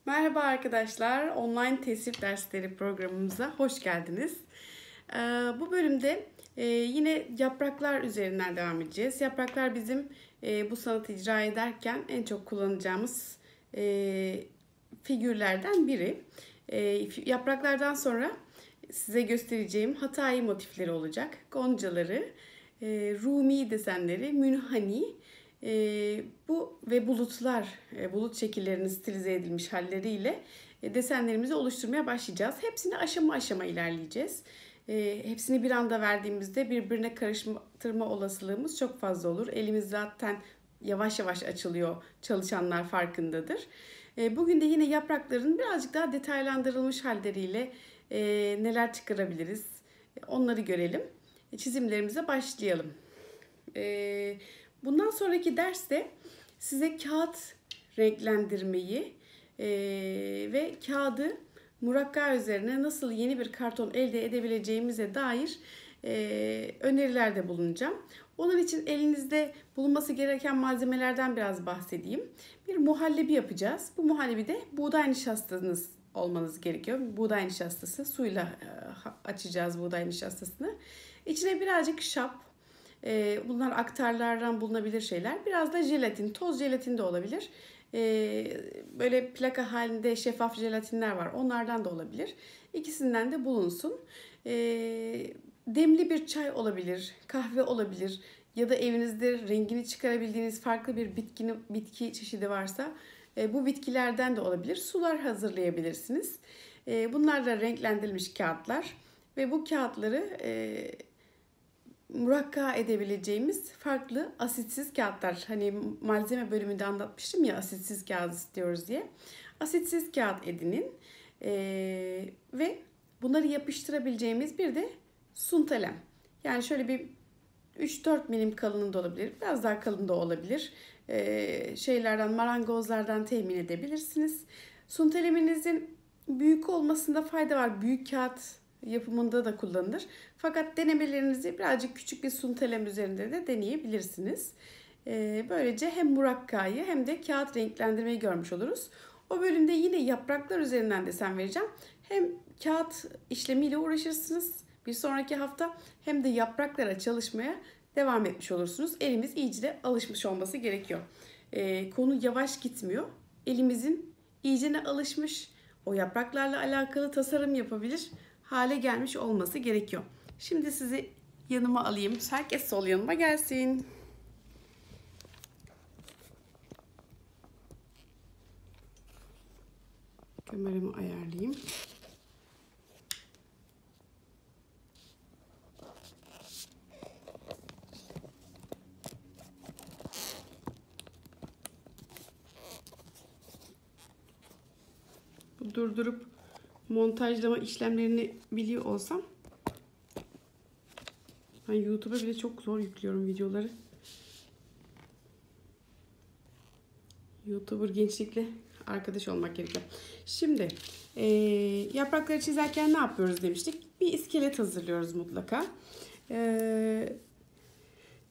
Merhaba arkadaşlar, online tesip dersleri programımıza hoş geldiniz. Bu bölümde yine yapraklar üzerinden devam edeceğiz. Yapraklar bizim bu sanatı icra ederken en çok kullanacağımız figürlerden biri. Yapraklardan sonra size göstereceğim Hatay motifleri olacak. Goncaları, Rumi desenleri, Münhani, bu ve bulutlar, bulut şekillerinin stilize edilmiş halleriyle desenlerimizi oluşturmaya başlayacağız. Hepsini aşama aşama ilerleyeceğiz. Hepsini bir anda verdiğimizde birbirine karıştırma olasılığımız çok fazla olur. Elimiz zaten yavaş yavaş açılıyor, çalışanlar farkındadır. Bugün de yine yaprakların birazcık daha detaylandırılmış halleriyle neler çıkarabiliriz onları görelim. Çizimlerimize başlayalım. Bundan sonraki derste size kağıt renklendirmeyi ve kağıdı murakka üzerine nasıl yeni bir karton elde edebileceğimize dair önerilerde bulunacağım. Onun için elinizde bulunması gereken malzemelerden biraz bahsedeyim. Bir muhallebi yapacağız. Bu muhallebide buğday nişastanız olmanız gerekiyor. Buğday nişastası, suyla açacağız buğday nişastasını. İçine birazcık şap. Bunlar aktarlardan bulunabilir şeyler. Biraz da jelatin, toz jelatin de olabilir. Böyle plaka halinde şeffaf jelatinler var. Onlardan da olabilir. İkisinden de bulunsun. Demli bir çay olabilir, kahve olabilir ya da evinizde rengini çıkarabildiğiniz farklı bir bitki çeşidi varsa bu bitkilerden de olabilir. Sular hazırlayabilirsiniz. Bunlar da renklendirilmiş kağıtlar ve bu kağıtları murakka edebileceğimiz farklı asitsiz kağıtlar. Hani malzeme bölümünde anlatmıştım ya, asitsiz kağıt istiyoruz diye. Asitsiz kağıt edinin ve bunları yapıştırabileceğimiz bir de suntalem. Yani şöyle bir 3-4 milim kalınlığında olabilir. Biraz daha kalın da olabilir. Şeylerden, marangozlardan temin edebilirsiniz. Suntaleminizin büyük olmasında fayda var. Büyük kağıt yapımında da kullanılır. Fakat denemelerinizi birazcık küçük bir suntalem üzerinde de deneyebilirsiniz. Böylece hem murakkayı hem de kağıt renklendirmeyi görmüş oluruz. O bölümde yine yapraklar üzerinden desen vereceğim. Hem kağıt işlemiyle uğraşırsınız bir sonraki hafta hem de yapraklara çalışmaya devam etmiş olursunuz. Elimiz iyice alışmış olması gerekiyor. Konu yavaş gitmiyor. Elimizin iyicene alışmış, o yapraklarla alakalı tasarım yapabilir hale gelmiş olması gerekiyor. Şimdi sizi yanıma alayım. Herkes sol yanıma gelsin. Kameramı ayarlayayım. Durdurup montajlama işlemlerini biliyor olsam, ben YouTube'a bile çok zor yüklüyorum videoları. YouTuber gençlikle arkadaş olmak gerekiyor. Şimdi yaprakları çizerken ne yapıyoruz demiştik? Bir iskelet hazırlıyoruz mutlaka.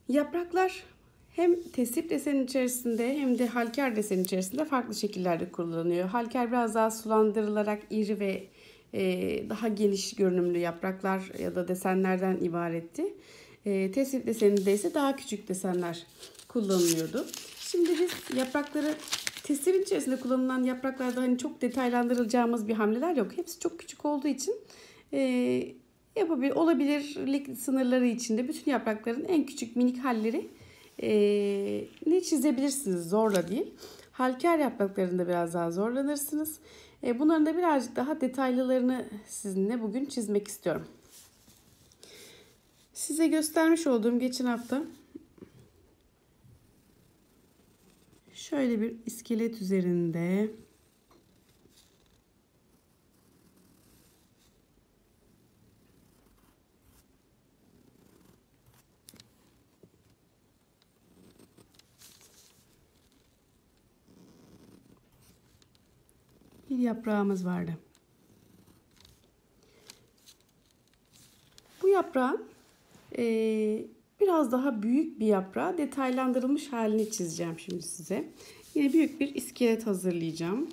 Yapraklar hem tesip desenin içerisinde hem de halker desenin içerisinde farklı şekillerde kullanılıyor. Halker biraz daha sulandırılarak iri ve daha geniş görünümlü yapraklar ya da desenlerden ibaretti. Tesip deseninde ise daha küçük desenler kullanılıyordu. Şimdi biz yaprakları, tesipin içerisinde kullanılan yapraklarda hani çok detaylandırılacağımız bir hamleler yok. Hepsi çok küçük olduğu için olabilirlik sınırları içinde bütün yaprakların en küçük minik halleri ne çizebilirsiniz, zorla değil. Halker yapraklarında biraz daha zorlanırsınız. Bunların da birazcık daha detaylılarını sizinle bugün çizmek istiyorum. Size göstermiş olduğum geçen hafta şöyle bir iskelet üzerinde bir yaprağımız vardı. Bu yaprağın biraz daha büyük bir yaprağı detaylandırılmış halini çizeceğim şimdi size. Yine büyük bir iskelet hazırlayacağım.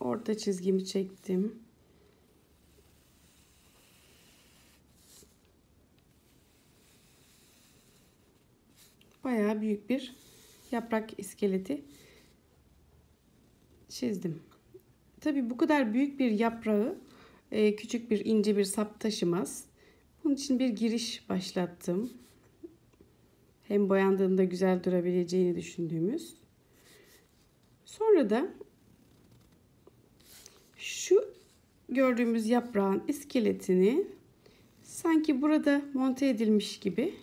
orta çizgimi çektim. Bayağı büyük bir yaprak iskeleti çizdim. Tabii bu kadar büyük bir yaprağı küçük bir ince bir sap taşımaz. Bunun için bir giriş başlattım. Hem boyandığında güzel durabileceğini düşündüğümüz. Sonra da şu gördüğümüz yaprağın iskeletini sanki burada monte edilmiş gibi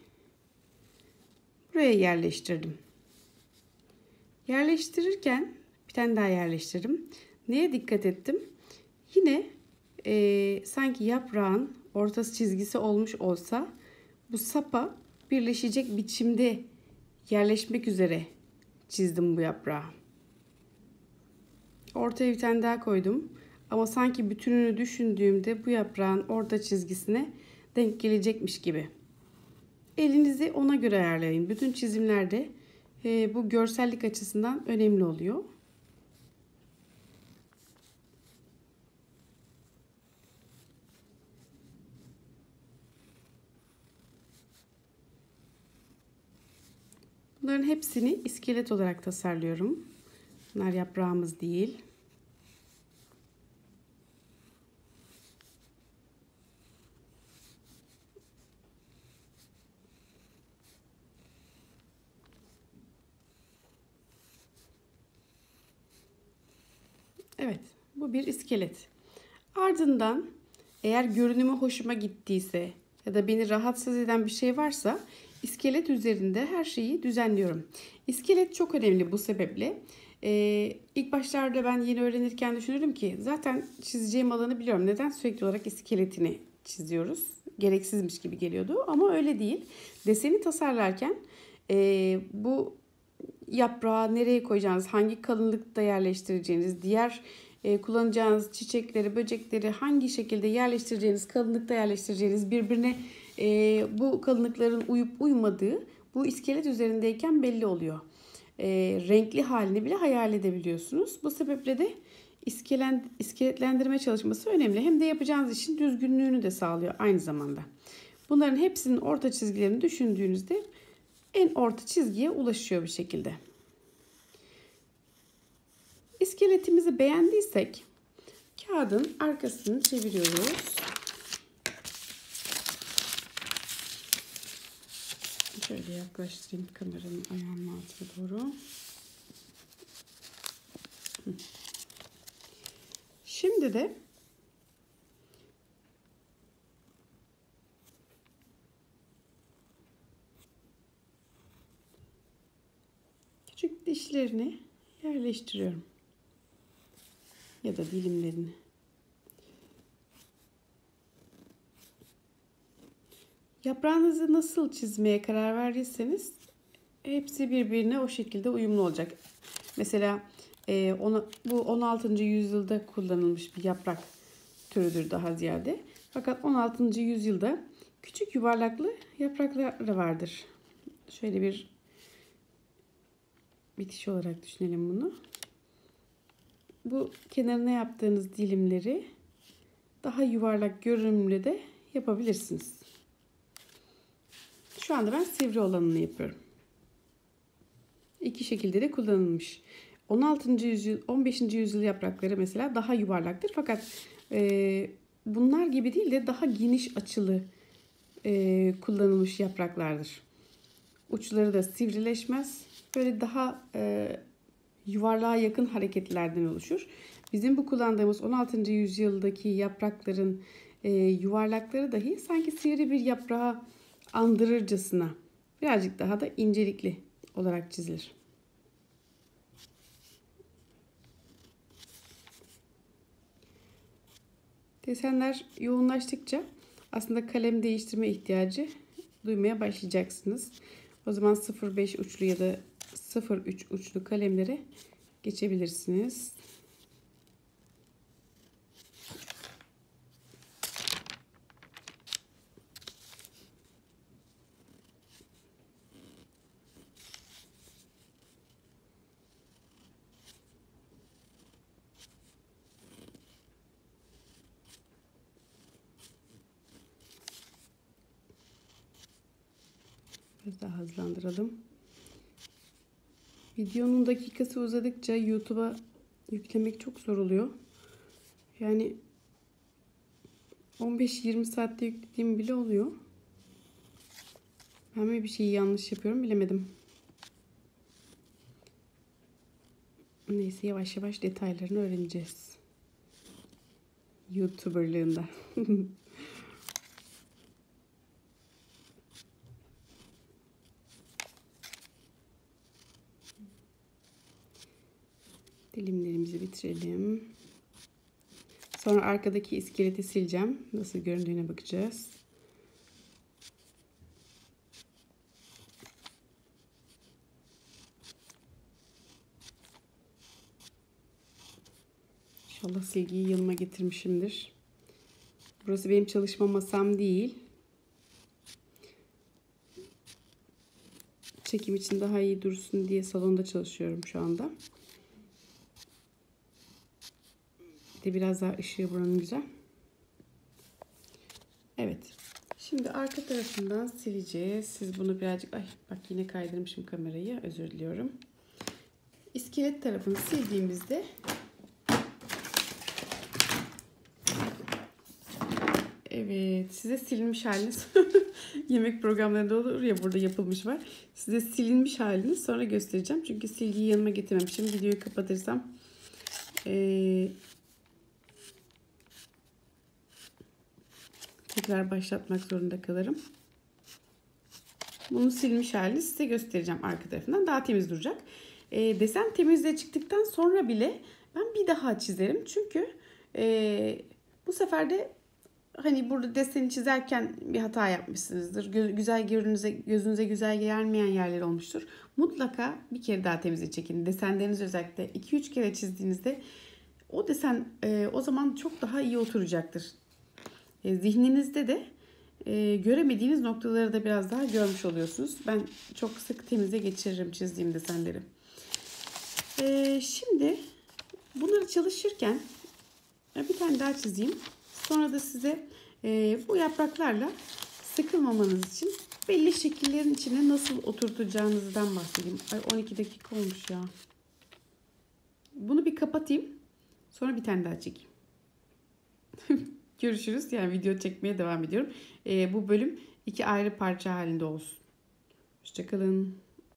buraya yerleştirdim. Yerleştirirken bir tane daha yerleştirdim. Neye dikkat ettim? Yine sanki yaprağın ortası çizgisi olmuş olsa bu sapa birleşecek biçimde yerleşmek üzere çizdim bu yaprağı. Ortaya bir tane daha koydum. Ama sanki bütününü düşündüğümde bu yaprağın orta çizgisine denk gelecekmiş gibi. Elinizi ona göre ayarlayın. Bütün çizimlerde bu görsellik açısından önemli oluyor. Bunların hepsini iskelet olarak tasarlıyorum. Bunlar yaprağımız değil. Evet, bu bir iskelet. Ardından eğer görünümü hoşuma gittiyse ya da beni rahatsız eden bir şey varsa iskelet üzerinde her şeyi düzenliyorum. İskelet çok önemli bu sebeple. İlk başlarda ben yeni öğrenirken düşünürdüm ki zaten çizeceğim alanı biliyorum. Neden sürekli olarak iskeletini çiziyoruz? Gereksizmiş gibi geliyordu ama öyle değil. Deseni tasarlarken bu yaprağı nereye koyacağınız, hangi kalınlıkta yerleştireceğiniz, diğer kullanacağınız çiçekleri, böcekleri hangi şekilde yerleştireceğiniz, kalınlıkta yerleştireceğiniz, birbirine bu kalınlıkların uyup uymadığı bu iskelet üzerindeyken belli oluyor. Renkli halini bile hayal edebiliyorsunuz. Bu sebeple de iskeletlendirme çalışması önemli. Hem de yapacağınız işin düzgünlüğünü de sağlıyor aynı zamanda. Bunların hepsinin orta çizgilerini düşündüğünüzde en orta çizgiye ulaşıyor bir şekilde. İskeletimizi beğendiysek kağıdın arkasını çeviriyoruz. Şöyle yaklaştırayım kameranın ayağının altına doğru. Şimdi de küçük dişlerini yerleştiriyorum. Ya da dilimlerini. Yaprağınızı nasıl çizmeye karar verdiyseniz hepsi birbirine o şekilde uyumlu olacak. Mesela bu 16. yüzyılda kullanılmış bir yaprak türüdür daha ziyade. Fakat 16. yüzyılda küçük yuvarlaklı yapraklar da vardır. Şöyle bir bitiş olarak düşünelim bunu. Bu kenarına yaptığınız dilimleri daha yuvarlak görünümlü de yapabilirsiniz. Şu anda ben sivri olanını yapıyorum. İki şekilde de kullanılmış. 16. yüzyıl, 15. yüzyıl yaprakları mesela daha yuvarlaktır. Fakat bunlar gibi değil de daha geniş açılı kullanılmış yapraklardır. Uçları da sivrileşmez. Böyle daha yuvarlığa yakın hareketlerden oluşur. Bizim bu kullandığımız 16. yüzyıldaki yaprakların yuvarlakları dahi sanki sivri bir yaprağı andırırcasına birazcık daha da incelikli olarak çizilir. Desenler yoğunlaştıkça aslında kalem değiştirme ihtiyacı duymaya başlayacaksınız. O zaman 0,5 uçlu ya da 0,3 uçlu kalemlere geçebilirsiniz. Biraz daha hızlandıralım. Videonun dakikası uzadıkça YouTube'a yüklemek çok zor oluyor. Yani 15-20 saatte yüklediğim bile oluyor. Ben mi bir şeyi yanlış yapıyorum bilemedim. Neyse, yavaş yavaş detaylarını öğreneceğiz. YouTuber'lığında. Dilimlerimizi bitirelim. Sonra arkadaki iskeleti sileceğim. Nasıl göründüğüne bakacağız. İnşallah silgiyi yanıma getirmişimdir. Burası benim çalışma masam değil. Çekim için daha iyi dursun diye salonda çalışıyorum şu anda. Bir de biraz daha ışığı buranın güzel. Evet. Şimdi arka tarafından sileceğiz. Siz bunu birazcık... Ay bak, yine kaydırmışım kamerayı. Özür diliyorum. İskelet tarafını sildiğimizde evet, size silinmiş halini yemek programlarında olur ya, burada yapılmış var. Size silinmiş halini sonra göstereceğim. Çünkü silgiyi yanıma getirmemişim. Videoyu kapatırsam tekrar başlatmak zorunda kalırım. Bunu silmiş halini size göstereceğim arka tarafından. Daha temiz duracak. Desen temizle çıktıktan sonra bile ben bir daha çizerim. Çünkü bu sefer de hani burada deseni çizerken bir hata yapmışsınızdır. Güzel gözünüze güzel gelmeyen yerler olmuştur. Mutlaka bir kere daha temize çekin. Desenlerinizi özellikle 2-3 kere çizdiğinizde o desen o zaman çok daha iyi oturacaktır. Zihninizde de göremediğiniz noktaları da biraz daha görmüş oluyorsunuz. Ben çok sık temize geçiririm çizdiğim desenleri. Şimdi bunları çalışırken bir tane daha çizeyim. Sonra da size bu yapraklarla sıkılmamanız için belli şekillerin içine nasıl oturtacağınızdan bahsedeyim. Ay, 12 dakika olmuş ya. Bunu bir kapatayım. Sonra bir tane daha çekeyim. Görüşürüz. Yani video çekmeye devam ediyorum. Bu bölüm 2 ayrı parça halinde olsun. Hoşça kalın.